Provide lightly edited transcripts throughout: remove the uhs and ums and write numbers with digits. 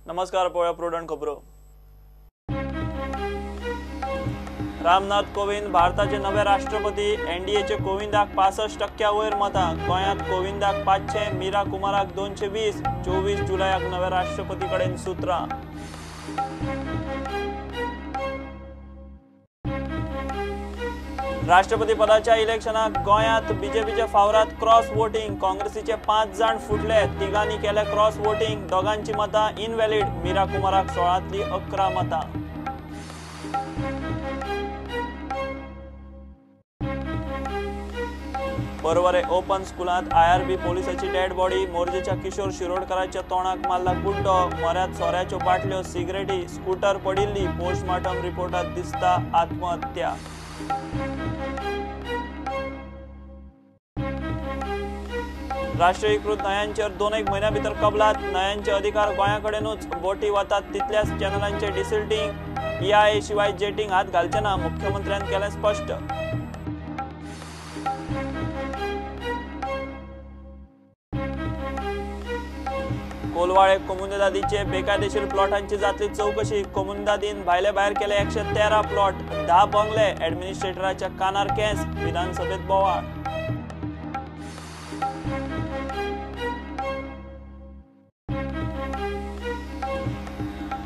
नमस्कार, पळया प्रुडंट खबरो। रामनाथ कोविंद भारताचे नवे राष्ट्रपती। एनडीएचे कोविंदाक 65% वयर मतां। गोंयांत कोविंदाक 500, मीरा कुमाराक 220। 24 जुलयाक नवे राष्ट्रपती कडेन सुत्रां। राष्ट्रपती पदाच्या इलेक्शनाक गोंयांत बीजेपीचे फावरात क्रॉस वोटिंग। काँग्रेसीचे 5 जाण फुटले, तिगांनी केले क्रॉस वोटिंग। दोगांची मतां इनव्हॅलिड। मीरा कुमाराक 16तली 11 मतां। परवरे ओपन स्कुलांत आयआरबी पोलिसाची डेड बॉडी। मोर्जेच्या किशोर शिरोडकराच्या तोंडाक मारला गुड्डो। म्हऱ्यांत सोऱ्याच्यो बाटल्यो, सिगरेटी, स्कूटर पडिल्ली। पोस्टमार्टम रिपोर्टात दिसता आत्महत्या। राष्ट्रीयकृत न्हयांचेर 2 म्हयन्या भितर कबलात। न्हयांचे अधिकार गोंयाकडेनूच। बोटी वतात तितल्याच चॅनलांचे डिसिल्टिंग। EIA शिवाय जेटिंग हात घालचे ना, मुख्यमंत्र्यान केलें स्पश्ट। कोलवाळे कोमुनिदादीचे बेकायदेशीर प्लॉटांची जातली चौकशी। कोमुनिदादीन भायले भायर केले 113 प्लॉट। 10 बंगले ॲडमिनिस्ट्रेटराच्या कानार केस। विधानसभेत बोवाळ।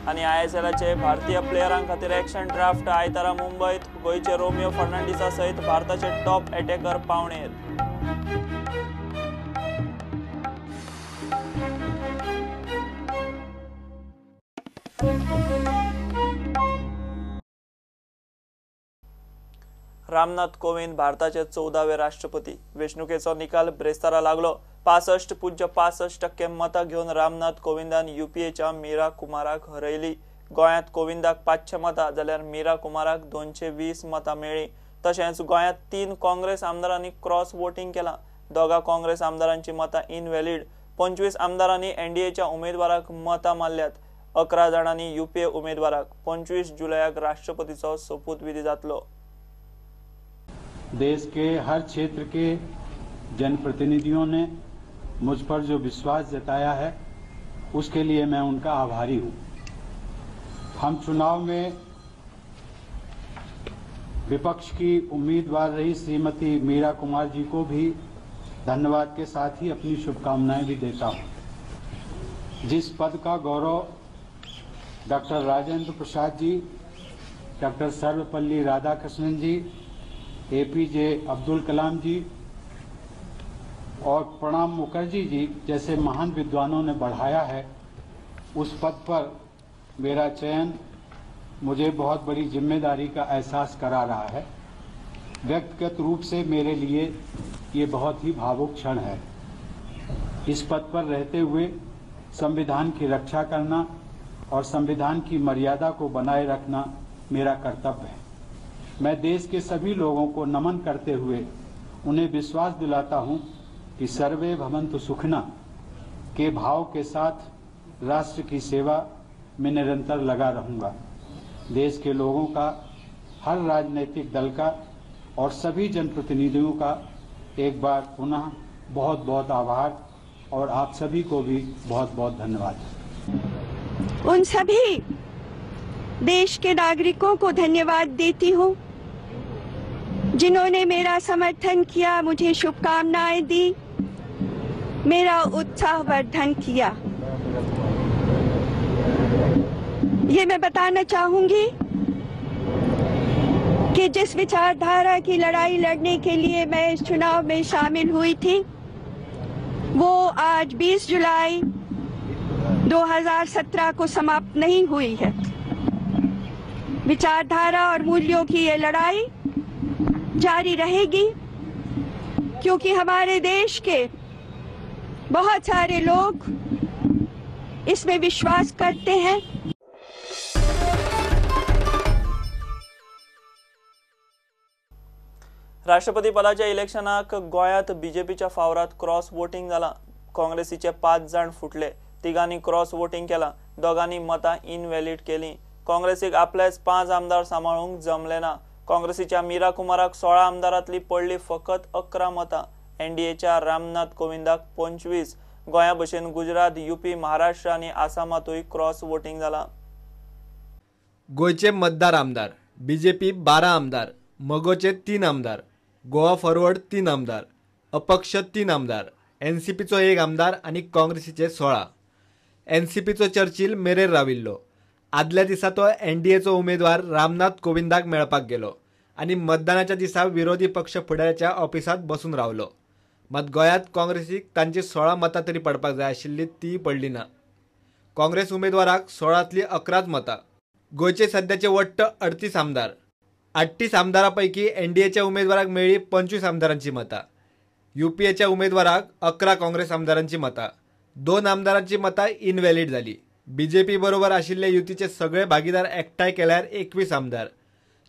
आणि ISLचे भारतीय प्लेयरां खातीर एक्शन ड्राफ्ट। आयतारा मुंबईत गोंयचे रोमियो फर्नांडिसा सयत भारताचे टॉप अटॅकर पावणेर। रामनाथ कोविंद भारताचे 14वे राष्ट्रपती। वेंचणुकेचो निकाल ब्रेस्तारा लागलो। 65.65% मतां घेवन रामनाथ कोविंदान UPAच्या मीरा कुमाराक हरयली। गोंयांत कोविंदाक 500 मतां जाल्यार मीरा कुमाराक 220 मतां मेळ्ळी। तशेंच गोंयांत 3 काँग्रेस आमदारांनी क्रॉस वोटिंग केलां। दोगा काँग्रेस आमदारांची मतां इनव्हॅलिड। 25 आमदारांनी NDAच्या उमेदवाराक मतां मारल्यात। 11 जाणांनी UPA उमेदवाराक। 25 जुलयाक राष्ट्रपतीचो सोपूतविधी जातलो। देश के हर क्षेत्र के जनप्रतिनिधियों ने मुझ पर जो विश्वास जताया है उसके लिए मैं उनका आभारी हूं। हम चुनाव में विपक्ष की उम्मीदवार रही श्रीमती मीरा कुमार जी को भी धन्यवाद के साथ ही अपनी शुभकामनाएं भी देता हूं। जिस पद का गौरव डॉक्टर राजेंद्र प्रसाद जी, डॉक्टर सर्वपल्ली राधाकृष्णन जी, APJ अब्दुल कलाम जी और प्रणब मुखर्जी जी जैसे महान विद्वानों ने बढ़ाया है, उस पद पर मेरा चयन मुझे बहुत बड़ी जिम्मेदारी का एहसास करा रहा है। व्यक्तिगत रूप से मेरे लिए ये बहुत ही भावुक क्षण है। इस पद पर रहते हुए संविधान की रक्षा करना और संविधान की मर्यादा को बनाए रखना मेरा कर्तव्य है। मैं देश के सभी लोगों को नमन करते हुए उन्हें विश्वास दिलाता हूं कि सर्वे भवन्तु सुखिनः के भाव के साथ राष्ट्र की सेवा में निरंतर लगा रहूंगा। देश के लोगों का, हर राजनीतिक दल का और सभी जनप्रतिनिधियों का एक बार पुनः बहुत बहुत आभार और आप सभी को भी बहुत बहुत धन्यवाद। उन सभी देश के नागरिकों को धन्यवाद देती हूँ जिन्होंने मेरा समर्थन किया, मुझे शुभकामनाएं दी, मेरा उत्साहवर्धन किया। ये मैं बताना चाहूंगी कि जिस विचारधारा की लड़ाई लड़ने के लिए मैं इस चुनाव में शामिल हुई थी, वो आज 20 जुलाई 2017 को समाप्त नहीं हुई है। विचारधारा और मूल्यों की ये लड़ाई जारी रहेगी, क्योंकि हमारे देश के बहुत सारे लोग इसमें विश्वास करते हैं। राष्ट्रपती पदाच्या इलेक्शनाक गोंयांत बीजेपीच्या फावरात क्रॉस वोटिंग जालां। काँग्रेसीचे 5 जाण फुटले, तिगांनी क्रॉस वोटिंग केलां, दोगांनी मतां इनव्हॅलिड केलीं। काँग्रेसीक आपलेच 5 आमदार सांबाळूंक जमले ना। काँग्रेसीच्या मीरा कुमाराक 16 आमदारांतली पडली फकत 11 मतां। NDAच्या रामनाथ कोविंदाक 25 गोंया भशेन गुजरात, यूपी, महाराष्ट्र आणि आसामातूय क्रॉस वोटिंग जाला। गोयचे मतदार आमदार बीजेपी 12 आमदार, मगोचे 3 आमदार, गोवा फॉरवर्ड 3 आमदार, अपक्ष 3 आमदार, एनसीपीचो 1 आमदार आणि काँग्रेसीचे 16। एनसीपीचो चर्चिल मेरेर राविल्लो। आदल्या दिसा तो एनडीएचो उमेदवार रामनाथ कोविंदाक मेळपाक गेलो आणि मतदानाच्या दिसा विरोधी पक्ष फुडाऱ्याच्या ऑफिसात बसून रावलो। मात गोंयांत काँग्रेसीक तांची 16 मतां तरी पडपाक जाय आशिल्ली ती पडली ना। काँग्रेस उमेदवाराक 16तली 11 मतां। गोंयचे सध्याचे वट्ट 38 आमदार। 38 आमदारांपैकी एनडीएच्या उमेदवाराक मेळ्ळी 25 आमदारांची मतां। यूपीएच्या उमेदवाराक 11 काँग्रेस आमदारांची मतां। 2 आमदारांची मतां इनव्हॅलिड जाली। बीजेपी बरोबर आशिल्ले युतीचे सगळे भागीदार एकठांय केल्यार 21 आमदार।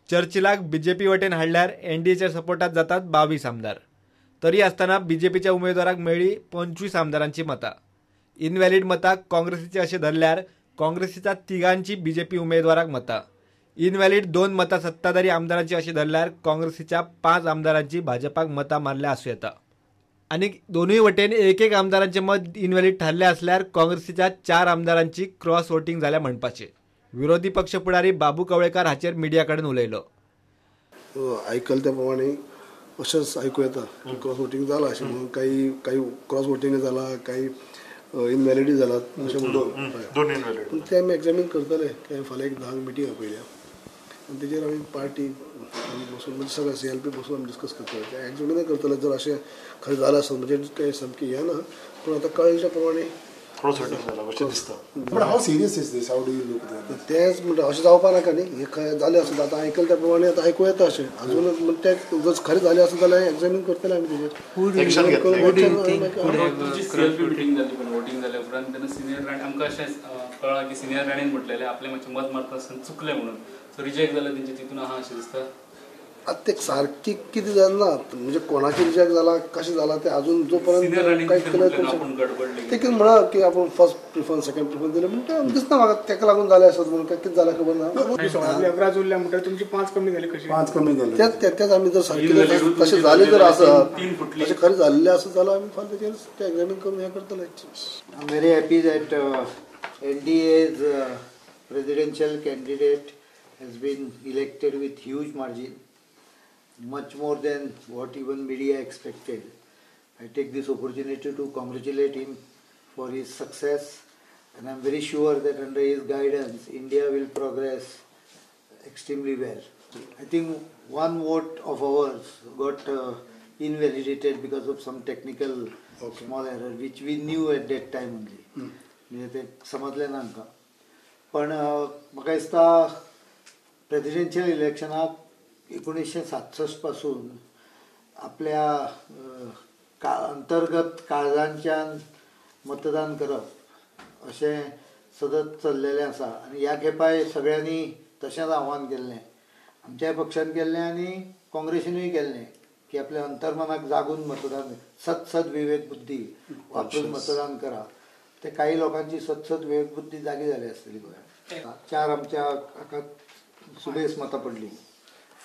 चर्चिलाक बीजेपी वटेन हाडल्यार एनडीएच्या सपोर्टात जातात 22 आमदार। तरी आसतना बीजेपीच्या उमेदवाराक मेळ्ळी 25 आमदारांची मतां। इनव्हॅलिड मतां काँग्रेसीची अशें धरल्यार काँग्रेसीच्या 3 बीजेपी उमेदवाराक मतां। इनव्हॅलिड 2 मतां सत्ताधारी आमदारांची अशी धरल्यार काँग्रेसीच्या 5 आमदारांची भाजपाक मतां मारल्या आसूं येता। आणि दोनूय वटेन एक आमदारांचे मत इनव्हॅलिड ठरले असल्यार काँग्रेसीच्या 4 आमदारांची क्रॉस वोटिंग जाल्या म्हणपाचे। विरोधी पक्ष फुडारी बाबू कवळेकार हाचेर मिडिया कडेन उलयलो। आयकल त्या प्रमाणे अशेंच आयकूं येता क्रॉस वोटिंग जाला अशें म्हणून काही क्रॉस वोटिंग जाला, काही इनव्हॅलिड जाला अशें म्हणून पूण ते आमी एक्झामीन करतले। फाल्यां एक 10 मिटींग आपयल्या आनी तेजेर आमी पार्टी बसून म्हणजे सगळे CLP बसून आमी डिस्कस करतले, ते एक्झामीन करतले। जर अशें खरें जालें आसत म्हणजे काही सामकी हें ना, पूण आतां कळच्या प्रमाणे क्रॉस वोटिंग जाला अशें दिसता। But how serious is this, how do you look that? तेच म्हणटा अशें जावपा नाका न्ही, हे खंय जालें आसत आतां आयकल त्या प्रमाणे आतां आयकूं येता अशें अजून म्हणजे ते जर खरें जालें आसत जाल्यार एक्झामीन करतले आमी तेजेर एक्शन घेतले। CLP मिटींग जाली पण वोटिंग जाल्या उपरांत तेन्ना सिनियर राणी आमकां अशें कळ्ळां की सिनियर राणीन म्हटलेलें आपलें मातशें मत मारता आसतना चुकलें म्हणून, सो रिजेक्ट जालें तेंचे तितून आहा अशें दिसता। आता ते सारकी कितें जालें म्हणजे कोणाची रिजेक्ट जाला कशें जाला ते अजून जो पर्यंत कांय केलें ते कितें म्हणा की आपण फर्स्ट प्रिफरन्स सेकंड प्रिफरन्स दिलें म्हणटा दिसता म्हाका तेका लागून जालें आसत म्हणून काय कितें जालें खबर ना। 11 उरल्या म्हणटा तुमची 5 कमी जाली कशी? 5 कमी जाली तेच आमी जर सारकी तशें जालें जर आसत तशें खरें जाल्लें आसत जाल्यार आमी फाल्यां तेजेर ते एक्झामीन करून हें करतले। I am very happy that NDA's presidential candidate has been elected with huge margin, much more than what even media expected. I take this opportunity to congratulate him for his success, and I am very sure that under his guidance India will progress extremely well. I think one vote of ours got invalidated because of some technical small error which we knew at that time only. म्हणजे ते समजलें ना आमकां, पण म्हाका दिसता presidential इलेक्शनाक 1967 पासून आपल्या अंतर्गत काळजांच्यान मतदान करप अशें सतत चल्लेलें आसा। आनी ह्या खेपाय सगळ्यांनी तशेंच आव्हान केल्लें, आमच्याय पक्षान केल्लें आनी काँग्रेसीनूय केल्लें की आपल्या अंतर्मनाक जागून मतदान सद विवेक बुद्धी वापरून मतदान करा। ते काही लोकांची सतत विवेक बुद्धी जागी जाली आसतली गोंयांत। 4 आमच्या हाका सुबेस मतां पडली,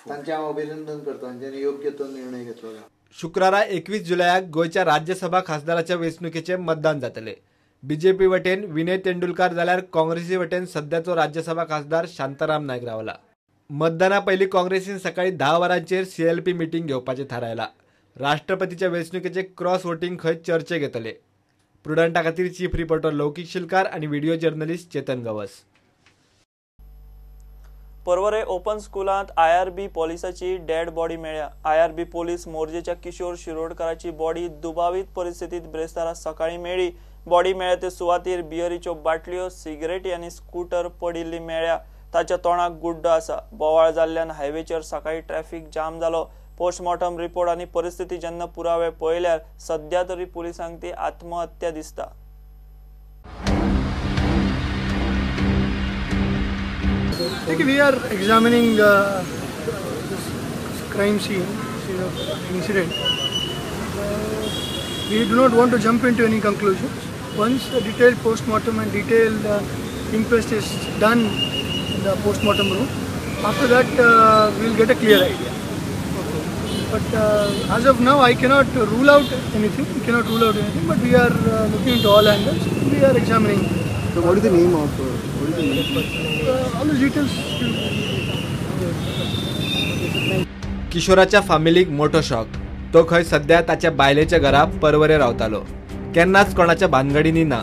तांचें हांव अभिनंदन करता, तांच्यांनी योग्य तो निर्णय घेतलो। शुक्रारा 21 जुलयाक गोंयच्या राज्यसभा खासदाराच्या वेंचणुकेचे मतदान जातले। बीजेपी वटेन विनय तेंडुलकार जाल्यार काँग्रेसी वटेन सध्याचो राज्यसभा खासदार शांताराम नायक रावला। मतदाना पयलीं काँग्रेसीन सकाळी 10 वरांचेर CLP मिटींग घेवपाचें थारायला। राष्ट्रपतीच्या वेंचणुकेचे क्रॉस वोटिंग खंय चर्चे घेतले। प्रुडंटा खातीर चीफ रिपोर्टर लौकिक शिलकार आणि व्हिडिओ जर्नलिस्ट चेतन गवस। पर्वरे ओपन स्कुलांत IRB पोलिसाची डेड बॉडी मेळ्ळ्या। IRB पोलीस मोर्जेच्या किशोर शिरोडकराची बॉडी दुबावीत परिस्थितीत ब्रेस्तारा सकाळी मेळ्ळी। बॉडी मेळ्ळ्या ते सुवातेर बियरीच्यो बाटल्यो, सिगरेटी आनी स्कूटर पडिल्ली मेळ्ळ्या। ताच्या तोंडाक गुड्डो आसा। बोवाळ जाल्ल्यान हायवेचेर सकाळी ट्रॅफिक जाम जालो। पोस्टमॉर्टम रिपोर्ट आनी परिस्थिती जेन्ना पुरावे पळयल्यार सध्या तरी पुलिसांक ती आत्महत्या दिसता। We are examining crime scene incident. We do not want to jump into any conclusions. Once a detailed postmortem and detailed inquest is done in the postmortem room, after that we will get a clear idea. But as of now, I cannot rule out anything. We cannot rule out anything. But we are looking into all angles. We are examining. So what is the name of? All the details. किशोराच्या फॅमिलीक मोठो shock. तो खंय सध्या ताच्या बायलेच्या घरा परवरे रावतालो. केन्नाच कोणाच्या भानगडींनी ना,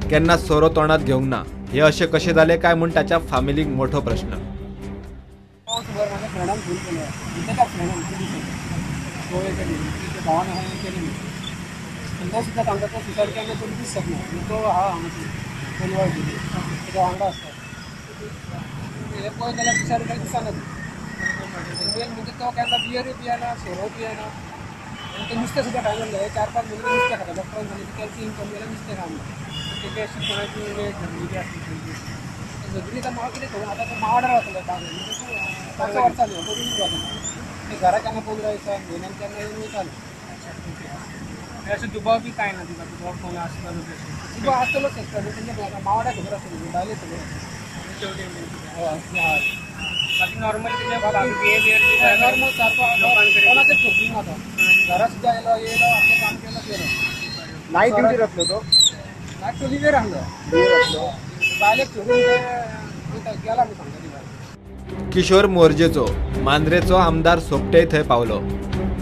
केन्नाच सोरो तोंडात घेवंक ना. हे अशें कशें जालें काय म्हूण ताच्या फॅमिलीक मोठो प्रश्न. म्हणजे तो केन्ना बियर पियना, सोरो पियना, आनी ते नुस्तें सुद्दां खायना. 4-5 म्हयने नुस्तें खाता. डॉक्टरान सांगलें कॅल्शियम इनकम केल्यार नुस्तें खावना. तेजे अशी कोणाची वेट झगडी आसली झगडी तर म्हाका कितें खबर. आतां तो मावाड्यार वतलो 5 वर्सां न्हू करून वतना ते घरा केन्ना 15 दिसांक म्हयन्यान केन्ना येवन वयतालो. अशें दुबाव बी कांय ना. तुका दुबाव कोण आसतालो दुबाव आसतलो सेक्टर तेंच्या मावाड्याक खबर आसतली बायले खबर आसतली. बाकी नॉर्मल बिहेवियर नॉर्मल सारको कोणाचेच चुकी नव्हता. घरा सुद्धा येलो आपलं काम केलं गेलो. नाईट ड्युटी रखलो तो. नाईट तो लिव्हर राहलो बायलेक सोडून गेला मी सांगता. किशोर मोर्जेचो मांद्रेचो आमदार सोपटेय थंय पावलो.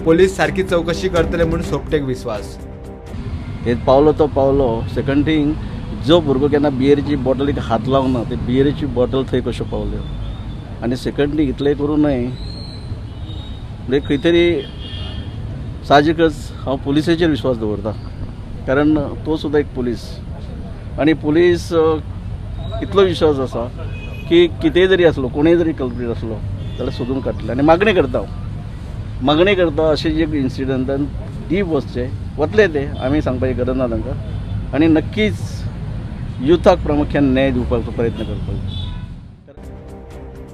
पोलीस सारकी चौकशी करतले म्हूण सोपटेक विश्वास. हे पावलो तो पावलो. सेकंड थिंग जो भुरगो केन्ना बियरीची बॉटलीक हात लावंक ना ते बियरीची बॉटल थंय कश्यो पावल्यो. आनी सेकंडली इतलें करूं न्हय म्हणजे खंय तरी साहजिकच हांव पुलिसेचेर विश्वास दवरता. कारण तो सुद्दां एक पुलीस आनी पुलीस इतलो विश्वास आसा की कितेंय जरी आसलो कोणूय जरी कल्प्रीट आसलो जाल्यार सोदून काडटले. आनी मागणी करता अशें जे इन्सिडंटान डीप वतले ते आमी सांगपाची गरज ना तांकां. आनी नक्कीच युथाक प्रामुख्यान न्याय दिवपाचो प्रयत्न करतलो.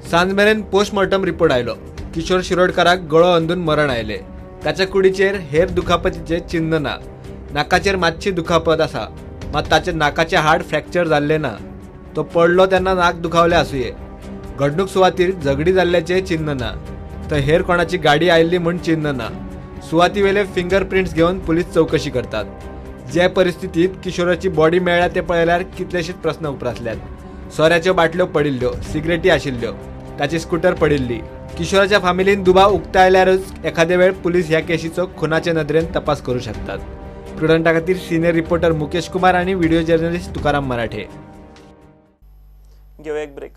सांज मेरेन पोस्टमॉर्टम रिपोर्ट आयलो. किशोर शिरोडकाराक गळो अंदून मरण आयले. ताच्या कुडीचेर हेर दुखापतीचे चिन्ह ना. नाकाचेर मातशी दुखापत आसा, मात ताचे नाकाचे हाड फ्रॅक्चर जाल्ले ना. तो पडलो तेन्ना नाक दुखावले आसुये. घडणूक सुवातेर झगडी जाल्ल्याचे चिन्ह ना. थंय हेर कोणाची गाडी आयिल्ली म्हूण चिन्ह ना. सुवातीवेले फिंगर प्रिंट्स घेवन पुलीस चौकशी करतात. जे परिस्थितीत किशोराची बॉडी मेळ्ळ्या ते पळयल्यार कितलेशेच प्रस्न उप्रासल्यात. सोऱ्याच्यो बाटल्यो पडिल्ल्यो, सिगरेटी आशिल्ल्यो, ताची स्कूटर पडिल्ली. किशोराच्या फॅमिलीन दुबाव उक्तायल्यारच एखादे वेळ पुलीस ह्या केशीचो खुनाचे नदरेन तपास करू शकतात. प्रुडंटा खातीर सिनियर रिपोर्टर मुकेश कुमार आणि व्हिडिओ जर्नलिस्ट तुकाराम मराठे. घेऊ एक ब्रेक.